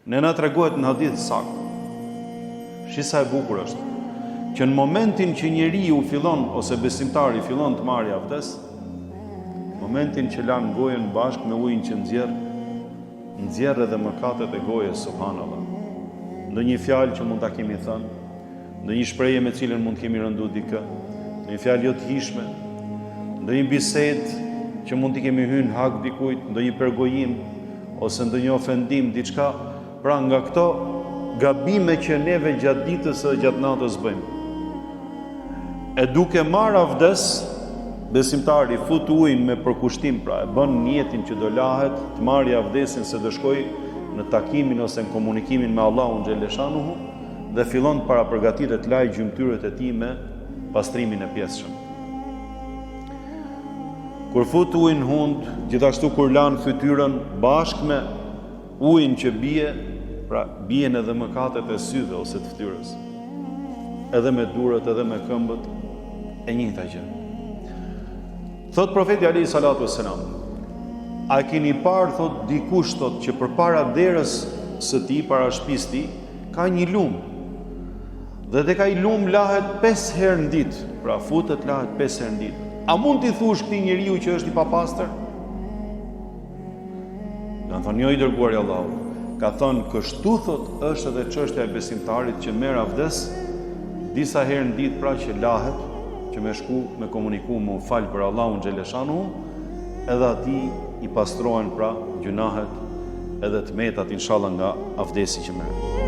Ne na tregohet në hadith sakt. Shisa e bukur është që në momentin që njeriu fillon ose besimtari fillon të marrë abdes, momentin që lan gojën bashkë me ujin që nxjerr edhe mëkatet e gojës, subhanallahu. Ndonjë fjalë që mund ta kemi thënë, ndonjë shprehje me cilën mund kemi rëndu dikë, ndonjë fjalë jo të hishme, ndonjë bisedë që mund t'i kemi hyrë hak dikujt, ndonjë përgojim ose ndonjë ofendim, diçka, pra nga këto gabime që neve gjatë ditës dhe gjatë natës bëjmë. E duke marrë avdes, besimtari fut ujin me përkushtim, pra e bën niyetin që do lahet, të marrë avdesin se do shkoj në takimin ose në komunikimin me Allahun xhaleshanuhu dhe fillon të parapërgatitet të lajë gjymtyrët e tij me pastrimin e pjesshëm. Kur fut ujin hund, gjithashtu kur lan fytyrën bashkë me ujin që bie, pra bien edhe mëkatet e syve ose të fytyrës. Edhe me durët, edhe me këmbët, e njëjta gjë. Thot profeti alayhi salatu wassalam, a keni parë, thot, dikush, thot, që përpara derës së tij, para shtëpisë tij, ka një lum. Dhe tek ai lum lahet 5 herë në ditë, pra futet lahet 5 herë në ditë. A mund t'i thush këtij njeriu që është i papastër? Kan thonë jo, i dërguari i Allahut. Ka thonë kështu, thot, është edhe çështja e besimtarit që merr avdes disa herë në ditë, pra që lahet, që me shku, me komuniku, me u falë për Allahun xhaleshanu, edhe ati i pastrohen pra gjunahet edhe të metat inshallah nga avdesi që merr.